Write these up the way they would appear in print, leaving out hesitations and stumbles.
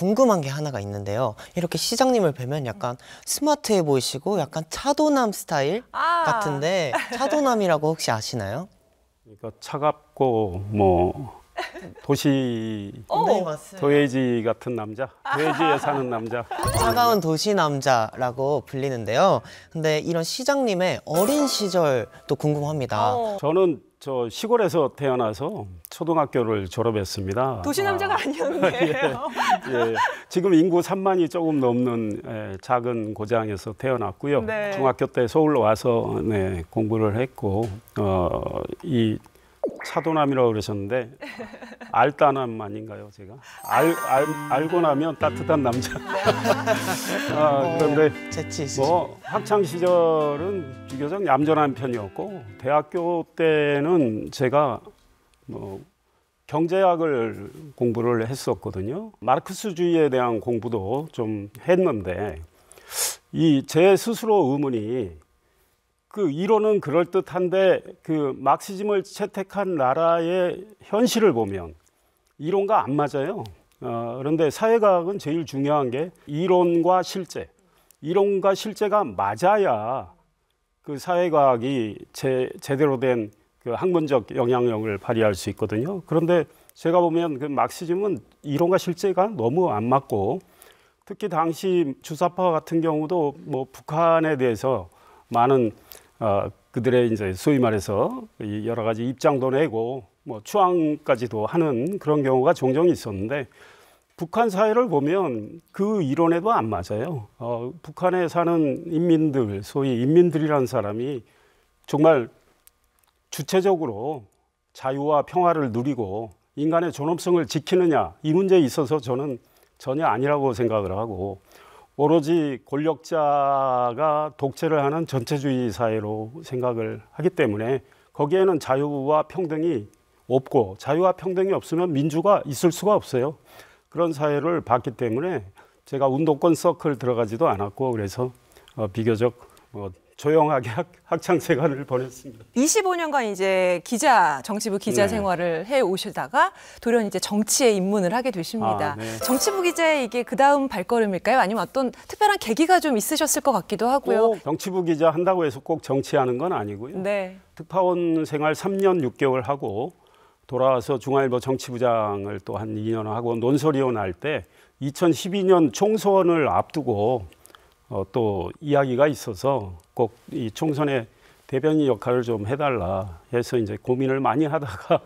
궁금한 게 하나가 있는데요. 이렇게 시장님을 뵈면 약간 스마트해 보이시고 약간 차도남 스타일 같은데 차도남이라고 혹시 아시나요? 그러니까 차갑고 뭐 도시 네, 맞습니다. 도예지 같은 남자, 도예지에 사는 남자. 차가운 도시 남자라고 불리는데요. 근데 이런 시장님의 어린 시절도 궁금합니다. 저는 저 시골에서 태어나서 초등학교를 졸업했습니다. 도시 남자가 아니었는데요. 예, 지금 인구 3만이 조금 넘는 작은 고장에서 태어났고요. 네. 중학교 때 서울로 와서 공부를 했고 이 차도남이라고 그러셨는데 알따남만인가요, 제가? 알고 나면 따뜻한 남자. 그런데 재치 있으시네. 뭐 학창 시절은 비교적 얌전한 편이었고 대학교 때는 제가 뭐 경제학을 공부를 했었거든요. 마르크스주의에 대한 공부도 좀 했는데 이 제 스스로 의문이 그 이론은 그럴듯한데 그 마르크시즘을 채택한 나라의 현실을 보면 이론과 안 맞아요. 그런데 사회과학은 제일 중요한 게 이론과 실제, 이론과 실제가 맞아야 그 사회과학이 제대로 된 그 학문적 영향력을 발휘할 수 있거든요. 그런데 제가 보면 그 마르크시즘은 이론과 실제가 너무 안 맞고 특히 당시 주사파 같은 경우도 뭐 북한에 대해서 많은 그들의 이제 소위 말해서 여러 가지 입장도 내고 뭐 추앙까지도 하는 그런 경우가 종종 있었는데 북한 사회를 보면 그 이론에도 안 맞아요. 북한에 사는 인민들, 소위 인민들이라는 사람이 정말 주체적으로 자유와 평화를 누리고 인간의 존엄성을 지키느냐 이 문제에 있어서 저는 전혀 아니라고 생각을 하고 오로지 권력자가 독재를 하는 전체주의 사회로 생각을 하기 때문에 거기에는 자유와 평등이 없고 자유와 평등이 없으면 민주가 있을 수가 없어요. 그런 사회를 봤기 때문에 제가 운동권 서클 들어가지도 않았고 그래서 비교적 조용하게 학창 생활을 보냈습니다. 25년간 이제 정치부 기자 생활을 해 오시다가 돌연 이제 정치에 입문을 하게 되십니다. 네. 정치부 기자의 이게 그 다음 발걸음일까요? 아니면 어떤 특별한 계기가 좀 있으셨을 것 같기도 하고요. 꼭 정치부 기자 한다고 해서 꼭 정치하는 건 아니고요. 네. 특파원 생활 3년 6개월 하고 돌아와서 중앙일보 정치부장을 또 한 2년 하고 논설위원 할 때 2012년 총선을 앞두고 또 이야기가 있어서 꼭 이 총선의 대변인 역할을 좀 해달라 해서 이제 고민을 많이 하다가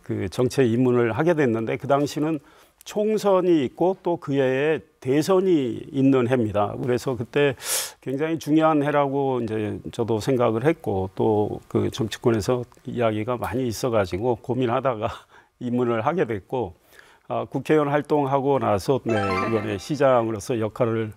그 정치에 입문을 하게 됐는데 그 당시는 총선이 있고 또 그 해에 대선이 있는 해입니다. 그래서 그때 굉장히 중요한 해라고 이제 저도 생각을 했고 또 그 정치권에서 이야기가 많이 있어가지고 고민하다가 입문을 하게 됐고 국회의원 활동하고 나서 이번에 시장으로서 역할을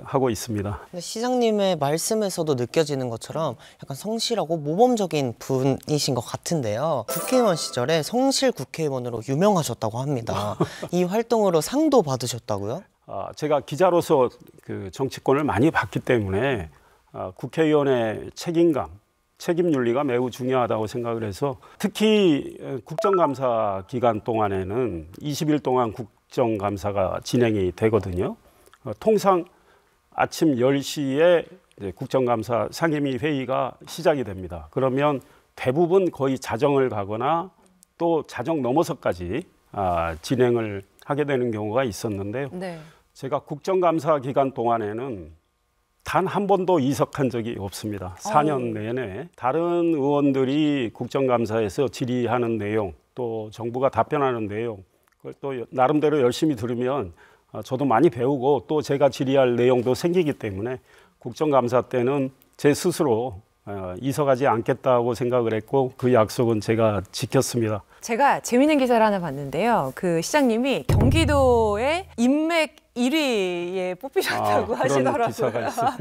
하고 있습니다. 시장님의 말씀에서도 느껴지는 것처럼 약간 성실하고 모범적인 분이신 것 같은데요. 국회의원 시절에 성실 국회의원으로 유명하셨다고 합니다. 이 활동으로 상도 받으셨다고요? 제가 기자로서 그 정치권을 많이 봤기 때문에 국회의원의 책임감, 책임윤리가 매우 중요하다고 생각을 해서 특히 국정감사 기간 동안에는 20일 동안 국정감사가 진행이 되거든요. 통상 아침 10시에 국정감사 상임위 회의가 시작이 됩니다. 그러면 대부분 거의 자정을 가거나 또 자정 넘어서까지 진행을 하게 되는 경우가 있었는데요. 네. 제가 국정감사 기간 동안에는 단 한 번도 이석한 적이 없습니다. 4년 내내. 다른 의원들이 국정감사에서 질의하는 내용, 또 정부가 답변하는 내용, 그걸 또 나름대로 열심히 들으면 저도 많이 배우고 또 제가 질의할 내용도 생기기 때문에 국정감사 때는 제 스스로 이석하지 않겠다고 생각을 했고 그 약속은 제가 지켰습니다. 제가 재미있는 기사를 하나 봤는데요. 그 시장님이 경기도의 인맥 1위에 뽑히셨다고 하시더라고요. 그런 기사가 있습니다.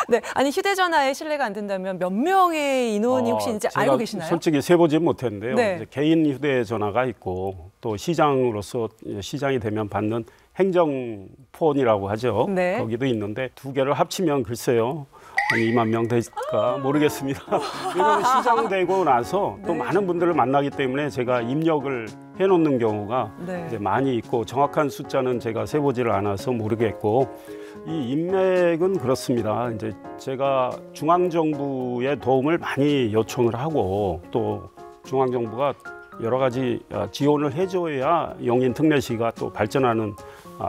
네, 아니 휴대전화에 신뢰가 안 된다면 몇 명의 인원이 혹시 이제 알고 계시나요? 솔직히 세보지 못했는데요. 네. 이제 개인 휴대전화가 있고 또 시장으로서 시장이 되면 받는 행정폰이라고 하죠. 네. 거기도 있는데 두 개를 합치면 글쎄요. 한 2만 명 될까 모르겠습니다. 왜냐하면 시장 되고 나서 또 많은 분들을 만나기 때문에 제가 입력을 해놓는 경우가 네. 이제 많이 있고 정확한 숫자는 제가 세보지를 않아서 모르겠고 이 인맥은 그렇습니다. 이제 제가 중앙 정부의 도움을 많이 요청을 하고 또 중앙 정부가 여러 가지 지원을 해줘야 용인 특례시가 또 발전하는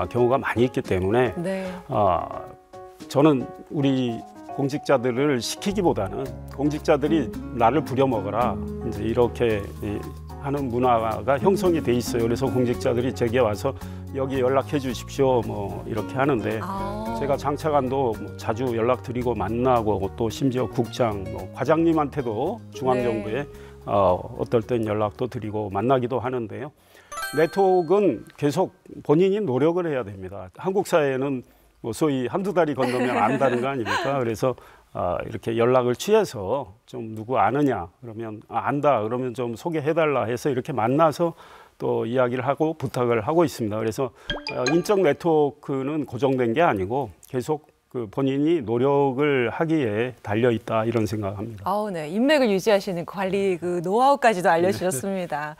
경우가 많이 있기 때문에 네. 저는 우리 공직자들을 시키기보다는 공직자들이 나를 부려먹어라 이제 이렇게 하는 문화가 형성이 돼 있어요. 그래서 공직자들이 제게 와서 여기 연락해 주십시오 뭐 이렇게 하는데 제가 장차관도 뭐 자주 연락드리고 만나고 또 심지어 국장, 뭐 과장님한테도 중앙정부에 어떨 땐 연락도 드리고 만나기도 하는데요. 네트워크는 계속 본인이 노력을 해야 됩니다. 한국 사회는 뭐 소위 한두 달이 건너면 안다는 거 아닙니까? 그래서 이렇게 연락을 취해서 좀 누구 아느냐 그러면 안다 그러면 좀 소개해달라 해서 이렇게 만나서 또 이야기를 하고 부탁을 하고 있습니다. 그래서 인적 네트워크는 고정된 게 아니고 계속 그 본인이 노력을 하기에 달려 있다 이런 생각합니다. 네. 인맥을 유지하시는 관리 그 노하우까지도 알려주셨습니다.